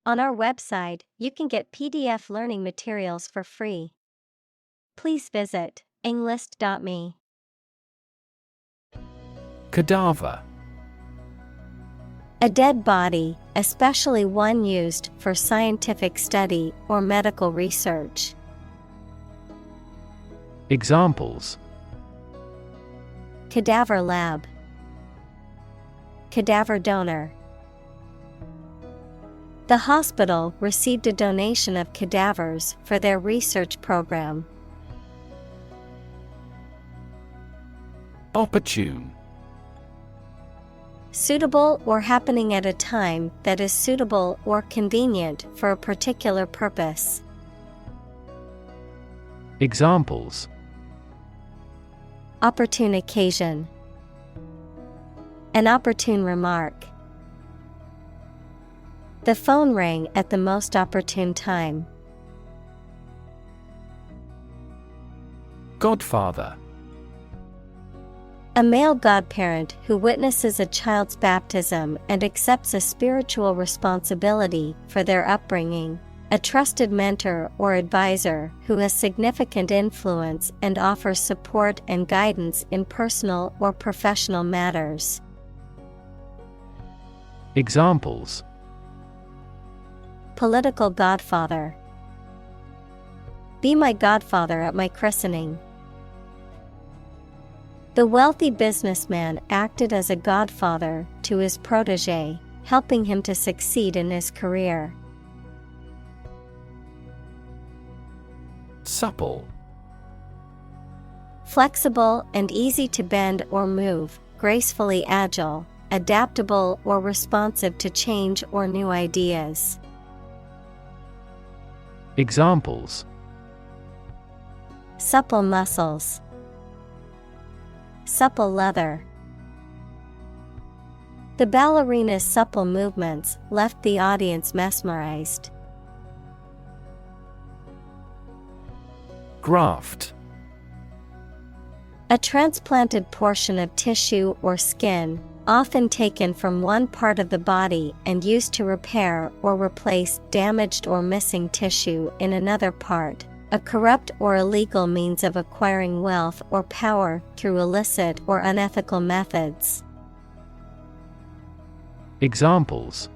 On our website, you can get PDF learning materials for free. Please visit englist.me. Cadaver. A dead body, especially one used for scientific study or medical research. Examples: Cadaver lab. Cadaver donor. The hospital received a donation of cadavers for their research program. Opportune. Suitable or happening at a time that is suitable or convenient for a particular purpose. Examples: Opportune occasion. An opportune remark. The phone rang at the most opportune time. Godfather. A male godparent who witnesses a child's baptism and accepts a spiritual responsibility for their upbringing. A trusted mentor or advisor who has significant influence and offers support and guidance in personal or professional matters. Examples: Political godfather. Be my godfather at my christening. The wealthy businessman acted as a godfather to his protege, helping him to succeed in his career. Supple. Flexible and easy to bend or move, gracefully agile, adaptable or responsive to change or new ideas. Examples: Supple muscles. Supple leather. The ballerina's supple movements left the audience mesmerized. Graft. A transplanted portion of tissue or skin, often taken from one part of the body and used to repair or replace damaged or missing tissue in another part. A corrupt or illegal means of acquiring wealth or power through illicit or unethical methods. Examples: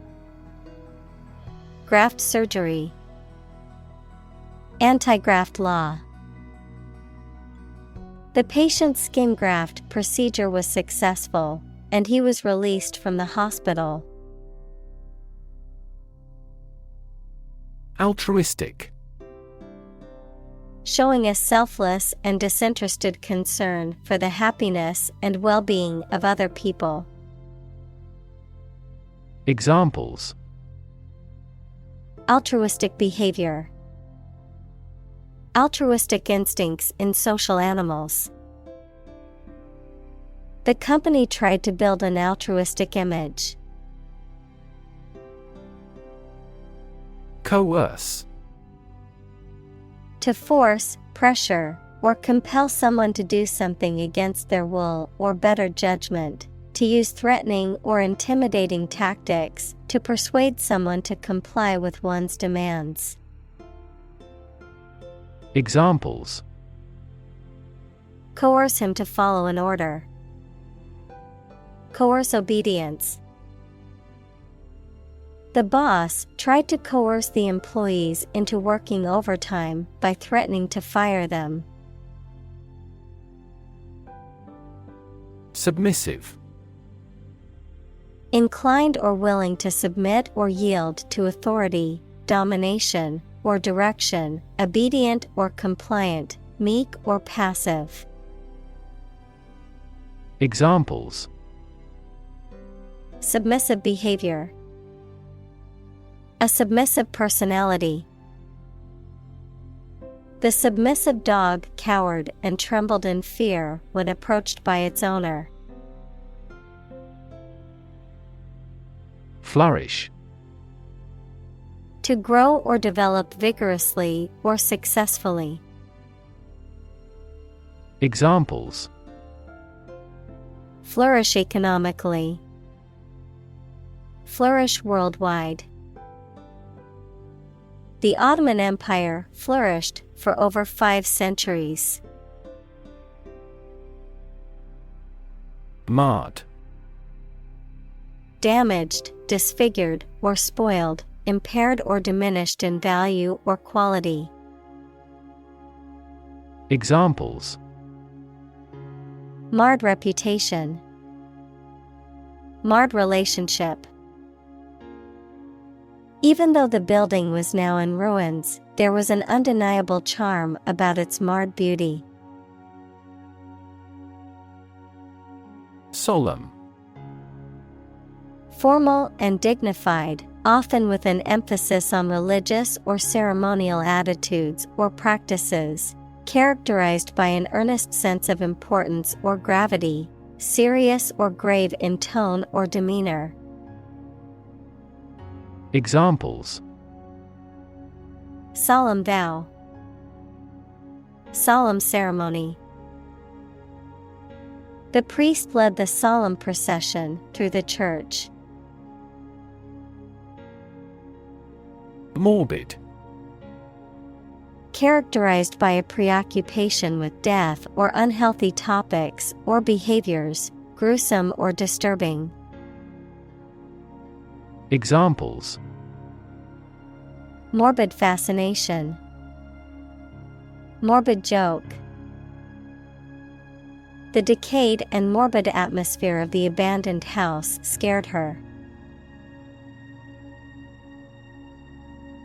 Graft surgery. Anti-graft law. The patient's skin graft procedure was successful, and he was released from the hospital. Altruistic. Showing a selfless and disinterested concern for the happiness and well-being of other people. Examples: Altruistic behavior. Altruistic instincts in social animals. The company tried to build an altruistic image. Coerce. To force, pressure, or compel someone to do something against their will or better judgment. To use threatening or intimidating tactics to persuade someone to comply with one's demands. Examples: Coerce him to follow an order. Coerce obedience. The boss tried to coerce the employees into working overtime by threatening to fire them. Submissive. Inclined or willing to submit or yield to authority, domination, or direction, obedient or compliant, meek or passive. Examples: Submissive behavior. A submissive personality. The submissive dog cowered and trembled in fear when approached by its owner. Flourish. To grow or develop vigorously or successfully. Examples: Flourish economically. Flourish worldwide. The Ottoman Empire flourished for over 5 centuries. Marred. Damaged, disfigured, or spoiled, impaired or diminished in value or quality. Examples: Marred reputation. Marred relationship. Even though the building was now in ruins, there was an undeniable charm about its marred beauty. Solemn. Formal and dignified, often with an emphasis on religious or ceremonial attitudes or practices, characterized by an earnest sense of importance or gravity, serious or grave in tone or demeanor. Examples: Solemn vow. Solemn ceremony. The priest led the solemn procession through the church. Morbid. Characterized by a preoccupation with death or unhealthy topics or behaviors, gruesome or disturbing. Examples: Morbid fascination. Morbid joke. The decayed and morbid atmosphere of the abandoned house scared her.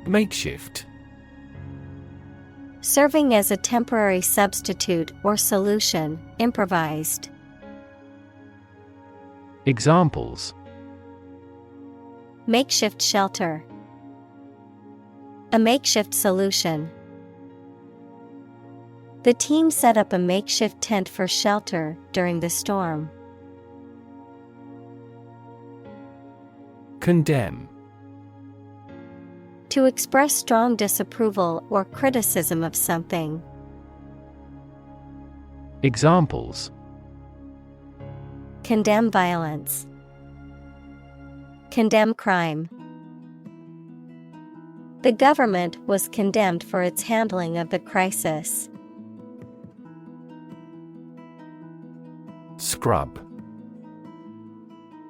Makeshift. Serving as a temporary substitute or solution, improvised. Examples: Makeshift shelter. A makeshift solution. The team set up a makeshift tent for shelter during the storm. Condemn. To express strong disapproval or criticism of something. Examples: Condemn violence. Condemn crime. The government was condemned for its handling of the crisis. Scrub.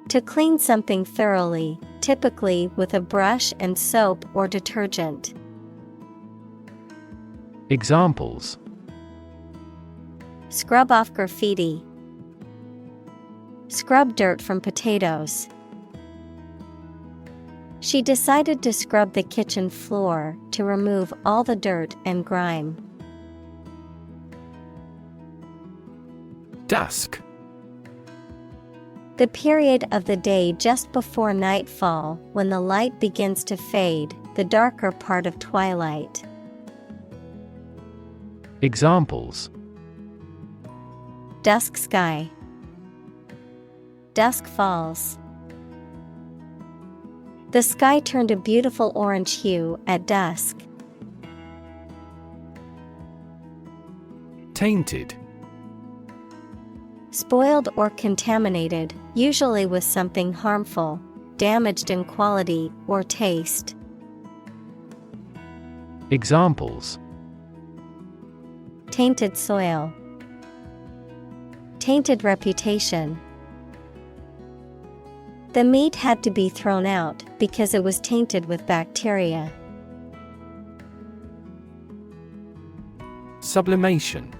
To clean something thoroughly, typically with a brush and soap or detergent. Examples: Scrub off graffiti. Scrub dirt from potatoes. She decided to scrub the kitchen floor to remove all the dirt and grime. Dusk. The period of the day just before nightfall, when the light begins to fade, the darker part of twilight. Examples: Dusk sky. Dusk falls. The sky turned a beautiful orange hue at dusk. Tainted. Spoiled or contaminated, usually with something harmful, damaged in quality or taste. Examples: Tainted soil. Tainted reputation. The meat had to be thrown out because it was tainted with bacteria. Sublimation.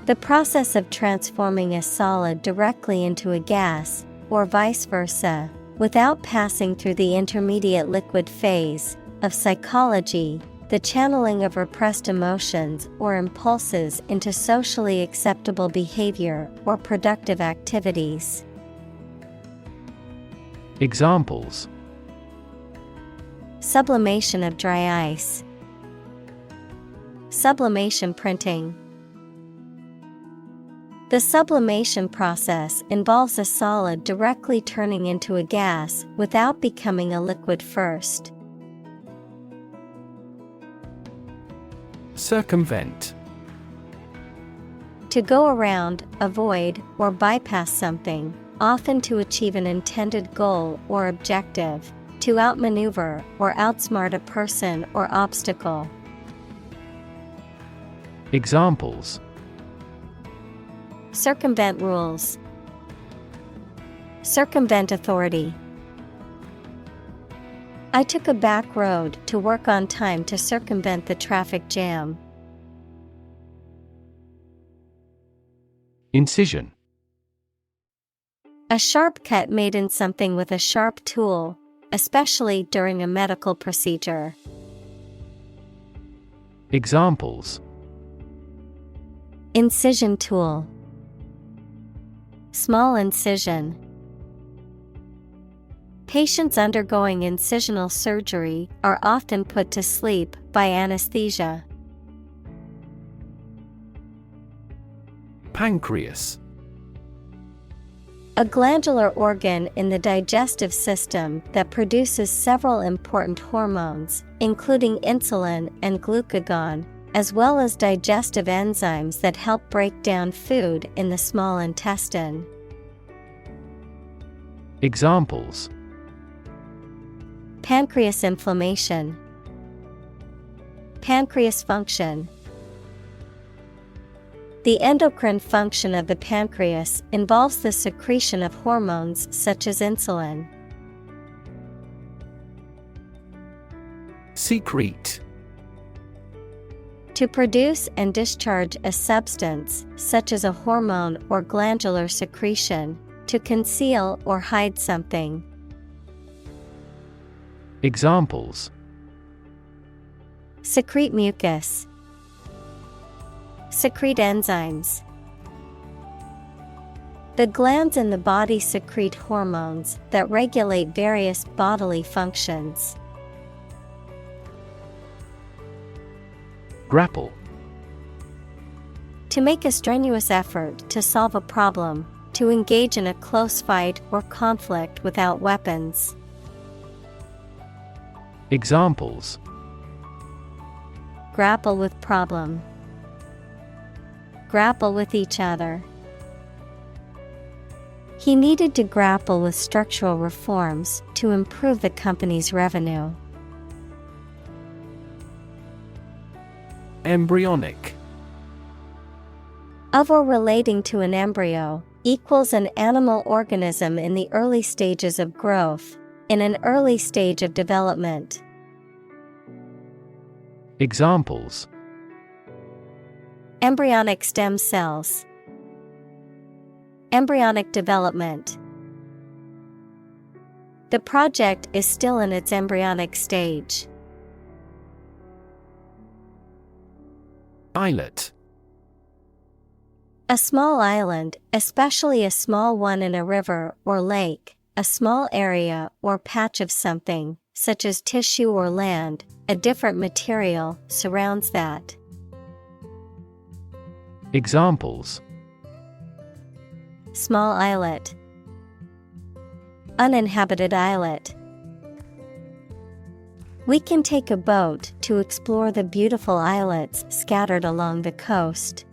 The process of transforming a solid directly into a gas, or vice versa, without passing through the intermediate liquid phase. Of psychology, the channeling of repressed emotions or impulses into socially acceptable behavior or productive activities. Examples: Sublimation of dry ice. Sublimation printing. The sublimation process involves a solid directly turning into a gas without becoming a liquid first. Circumvent. To go around, avoid, or bypass something, often to achieve an intended goal or objective, To outmaneuver or outsmart a person or obstacle. Examples: Circumvent rules. Circumvent authority. I took a back road to work on time to circumvent the traffic jam. Incision. A sharp cut made in something with a sharp tool, especially during a medical procedure. Examples: Incision tool. Small incision. Patients undergoing incisional surgery are often put to sleep by anesthesia. Pancreas. A glandular organ in the digestive system that produces several important hormones, including insulin and glucagon, as well as digestive enzymes that help break down food in the small intestine. Examples: Pancreas inflammation. Pancreas function. The endocrine function of the pancreas involves the secretion of hormones such as insulin. Secrete. To produce and discharge a substance, such as a hormone or glandular secretion, to conceal or hide something. Examples: Secrete mucus. Secrete enzymes. The glands in the body secrete hormones that regulate various bodily functions. Grapple. To make a strenuous effort to solve a problem, to engage in a close fight or conflict without weapons. Examples: Grapple with problem. Grapple with each other. He needed to grapple with structural reforms to improve the company's revenue. Embryonic. Of or relating to an embryo, equals an animal organism in the early stages of growth, in an early stage of development. Examples: Embryonic stem cells. Embryonic development. The project is still in its embryonic stage. Islet. A small island, especially a small one in a river or lake, a small area or patch of something, such as tissue or land, a different material surrounds that. Examples: Small islet. Uninhabited islet. We can take a boat to explore the beautiful islets scattered along the coast.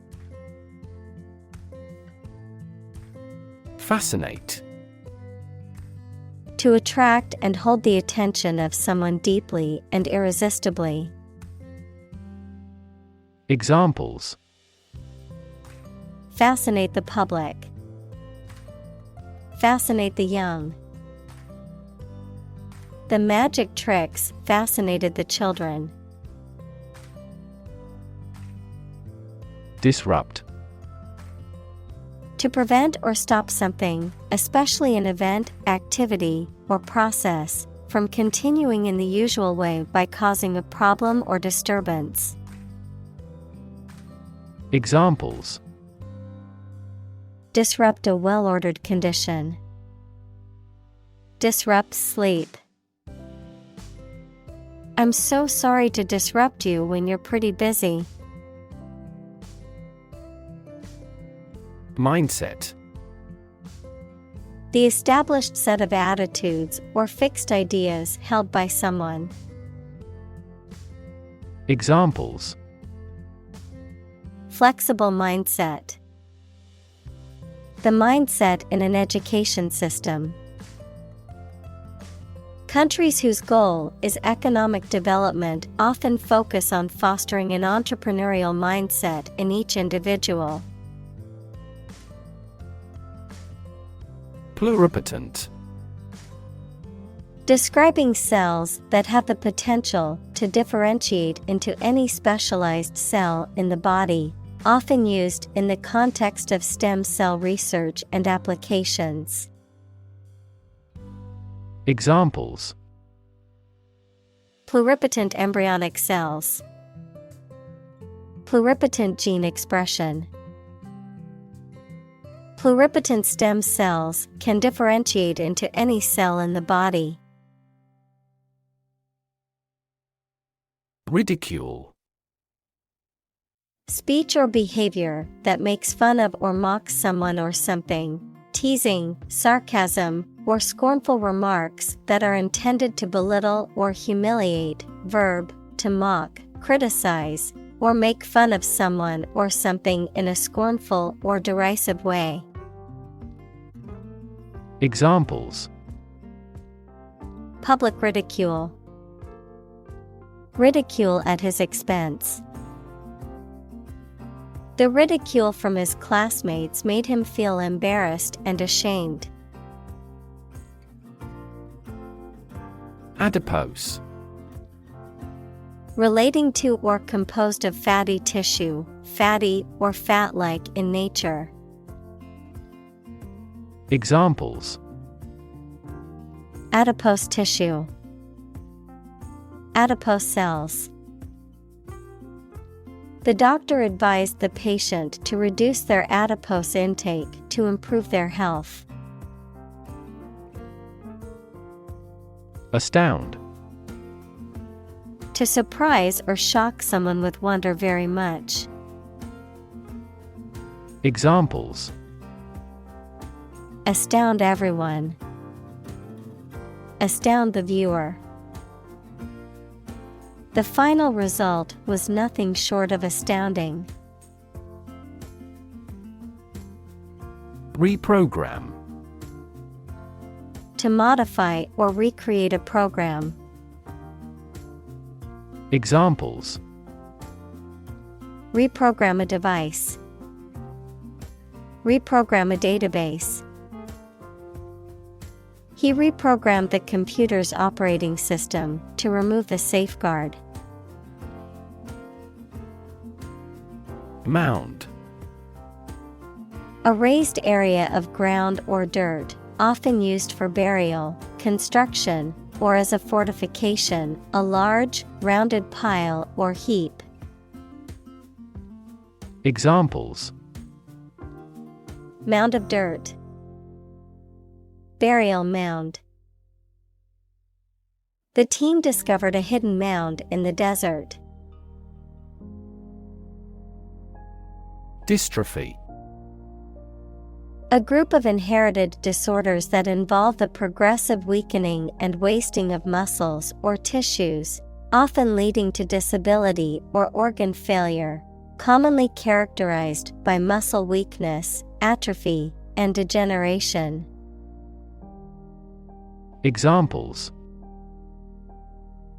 Fascinate. To attract and hold the attention of someone deeply and irresistibly. Examples: Fascinate the public. Fascinate the young. The magic tricks fascinated the children. Disrupt. To prevent or stop something, especially an event, activity, or process, from continuing in the usual way by causing a problem or disturbance. Examples: Disrupt a well-ordered condition. Disrupt sleep. I'm so sorry to disrupt you when you're pretty busy. Mindset. The established set of attitudes or fixed ideas held by someone. Examples: Flexible mindset. The mindset in an education system. Countries whose goal is economic development often focus on fostering an entrepreneurial mindset in each individual. Pluripotent. Describing cells that have the potential to differentiate into any specialized cell in the body, often used in the context of stem cell research and applications. Examples: Pluripotent embryonic cells. Pluripotent gene expression. Pluripotent stem cells can differentiate into any cell in the body. Ridicule. Speech or behavior that makes fun of or mocks someone or something. Teasing, sarcasm, or scornful remarks that are intended to belittle or humiliate. Verb, to mock, criticize, or make fun of someone or something in a scornful or derisive way. Examples: Public ridicule. Ridicule at his expense. The ridicule from his classmates made him feel embarrassed and ashamed. Adipose. Relating to or composed of fatty tissue, fatty or fat-like in nature. Examples: Adipose tissue. Adipose cells. The doctor advised the patient to reduce their adipose intake to improve their health. Astound. To surprise or shock someone with wonder very much. Examples: Astound everyone. Astound the viewer. The final result was nothing short of astounding. Reprogram. To modify or recreate a program. Examples: Reprogram a device. Reprogram a database. He reprogrammed the computer's operating system to remove the safeguard. Mound. A raised area of ground or dirt, often used for burial, construction, or as a fortification, a large, rounded pile or heap. Examples: Mound of dirt. Burial mound. The team discovered a hidden mound in the desert. Dystrophy. A group of inherited disorders that involve the progressive weakening and wasting of muscles or tissues, often leading to disability or organ failure, commonly characterized by muscle weakness, atrophy, and degeneration. Examples: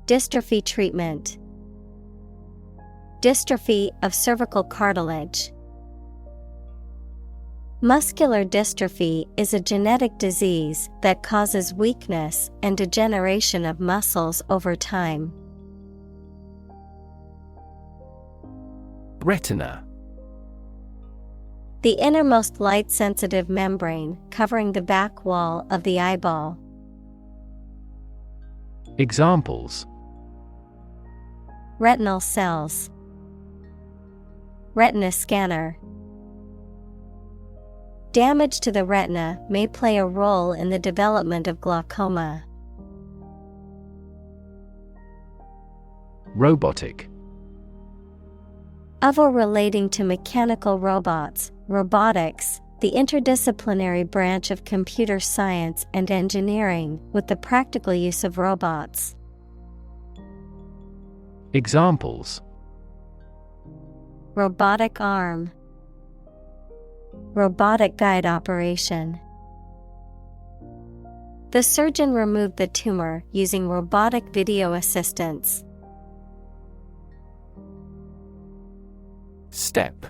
Dystrophy treatment. Dystrophy of cervical cartilage. Muscular dystrophy is a genetic disease that causes weakness and degeneration of muscles over time. Retina. The innermost light-sensitive membrane covering the back wall of the eyeball. Examples: Retinal cells. Retina scanner. Damage to the retina may play a role in the development of glaucoma. Robotic. Of or relating to mechanical robots, robotics, the interdisciplinary branch of computer science and engineering with the practical use of robots. Examples: Robotic arm. Robotic guide operation. The surgeon removed the tumor using robotic video assistance. Steppe.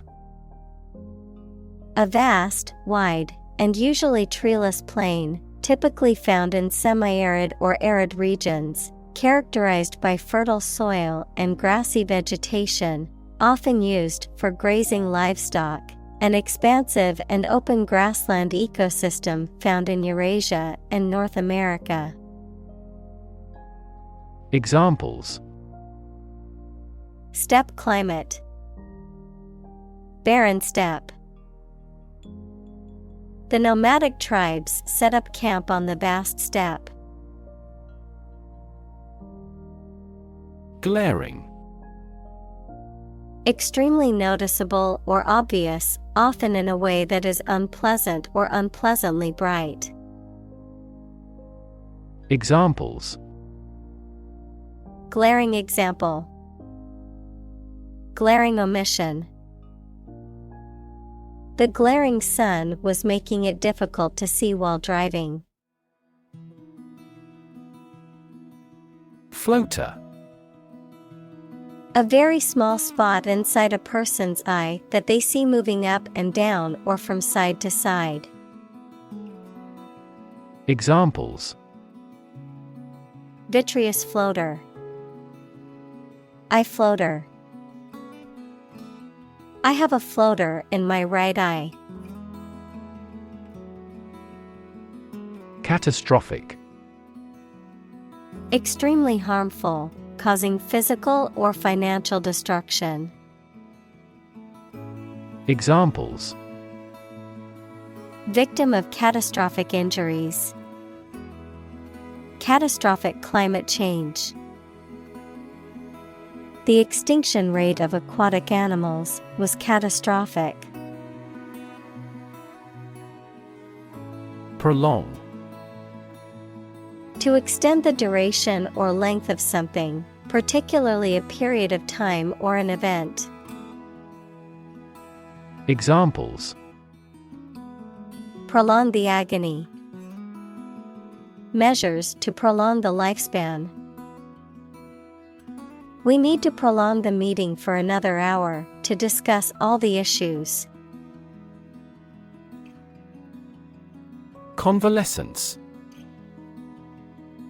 A vast, wide, and usually treeless plain, typically found in semi-arid or arid regions, characterized by fertile soil and grassy vegetation, often used for grazing livestock. An expansive and open grassland ecosystem found in Eurasia and North America. Examples: Steppe climate, barren steppe. The nomadic tribes set up camp on the vast steppe. Glaring. Extremely noticeable or obvious, often in a way that is unpleasant or unpleasantly bright. Examples: Glaring example, glaring omission. The glaring sun was making it difficult to see while driving. Floater. A very small spot inside a person's eye that they see moving up and down or from side to side. Examples: Vitreous floater, eye floater. I have a floater in my right eye. Catastrophic. Extremely harmful, causing physical or financial destruction. Examples: Victim of catastrophic injuries. Catastrophic climate change. The extinction rate of aquatic animals was catastrophic. Prolong. To extend the duration or length of something, particularly a period of time or an event. Examples: Prolong the agony. Measures to prolong the lifespan. We need to prolong the meeting for another hour to discuss all the issues. Convalescence.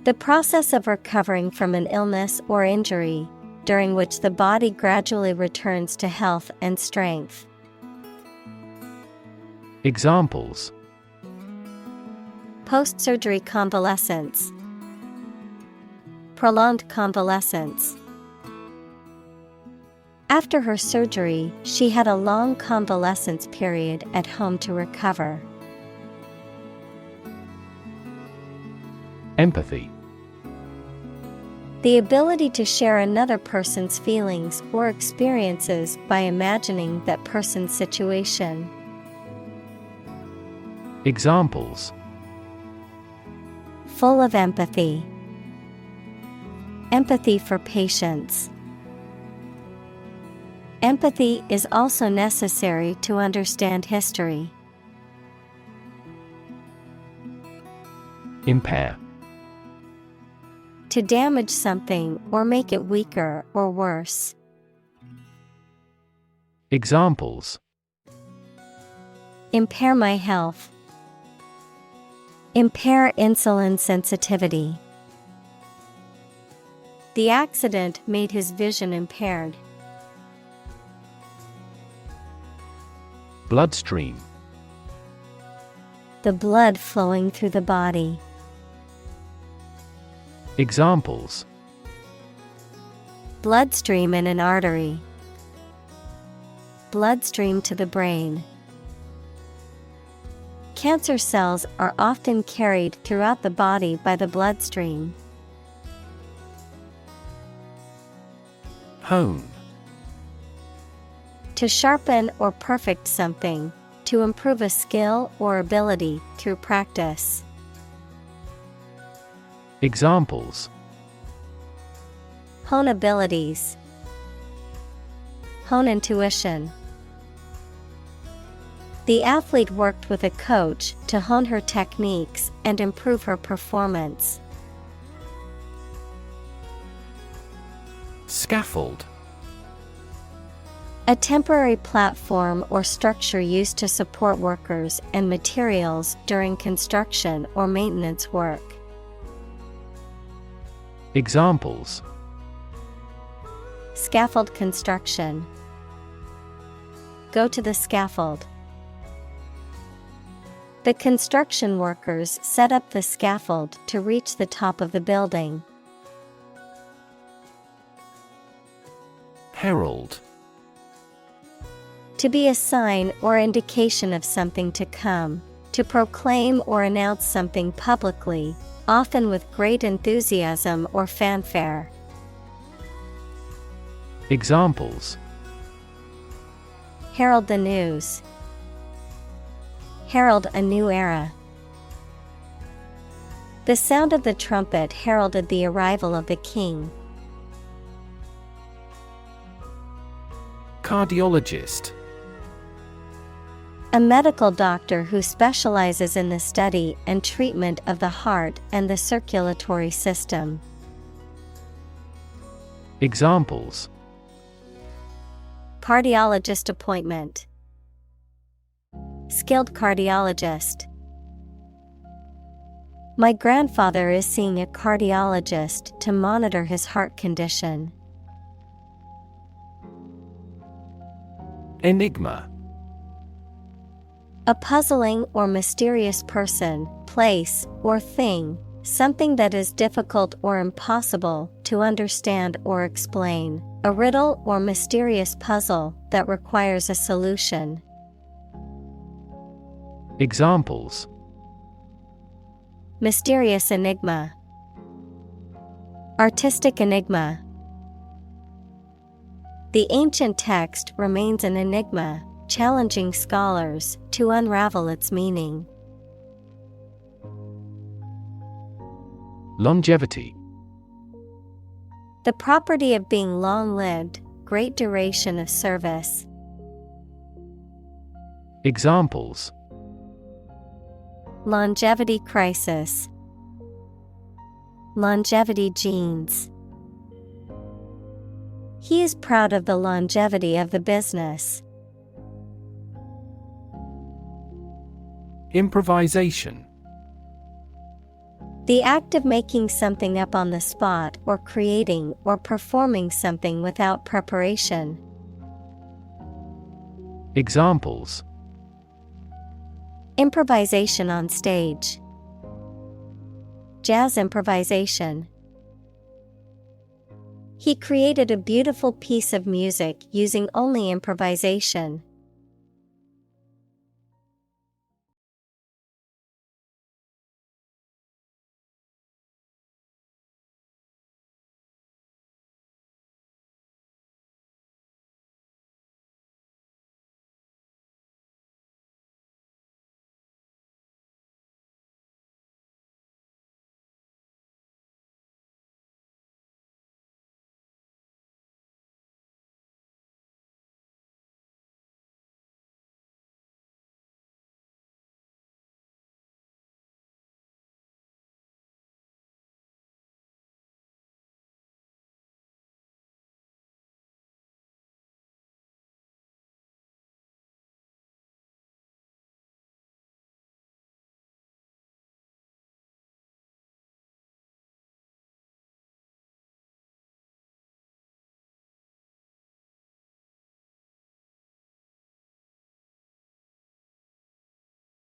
The process of recovering from an illness or injury, during which the body gradually returns to health and strength. Examples: Post-surgery convalescence. Prolonged convalescence. After her surgery, she had a long convalescence period at home to recover. Empathy. The ability to share another person's feelings or experiences by imagining that person's situation. Examples: Full of empathy. Empathy for patients. Empathy is also necessary to understand history. Impair. To damage something or make it weaker or worse. Examples: Impair my health. Impair insulin sensitivity. The accident made his vision impaired. Bloodstream. The blood flowing through the body. Examples: Bloodstream in an artery. Bloodstream to the brain. Cancer cells are often carried throughout the body by the bloodstream. Hone. To sharpen or perfect something, to improve a skill or ability through practice. Examples: Hone abilities. Hone intuition. The athlete worked with a coach to hone her techniques and improve her performance. Scaffold. A temporary platform or structure used to support workers and materials during construction or maintenance work. Examples: Scaffold construction. Go to the scaffold. The construction workers set up the scaffold to reach the top of the building. Herald. To be a sign or indication of something to come, to proclaim or announce something publicly, often with great enthusiasm or fanfare. Examples: Herald the news. Herald a new era. The sound of the trumpet heralded the arrival of the king. Cardiologist. A medical doctor who specializes in the study and treatment of the heart and the circulatory system. Examples: Cardiologist appointment. Skilled cardiologist. My grandfather is seeing a cardiologist to monitor his heart condition. Enigma. A puzzling or mysterious person, place, or thing, something that is difficult or impossible to understand or explain, a riddle or mysterious puzzle that requires a solution. Examples: Mysterious enigma. Artistic enigma. The ancient text remains an enigma, challenging scholars to unravel its meaning. Longevity. The property of being long-lived, great duration of service. Examples: Longevity crisis. Longevity genes. He is proud of the longevity of the business. Improvisation. The act of making something up on the spot or creating or performing something without preparation. Examples: Improvisation on stage. Jazz improvisation. He created a beautiful piece of music using only improvisation.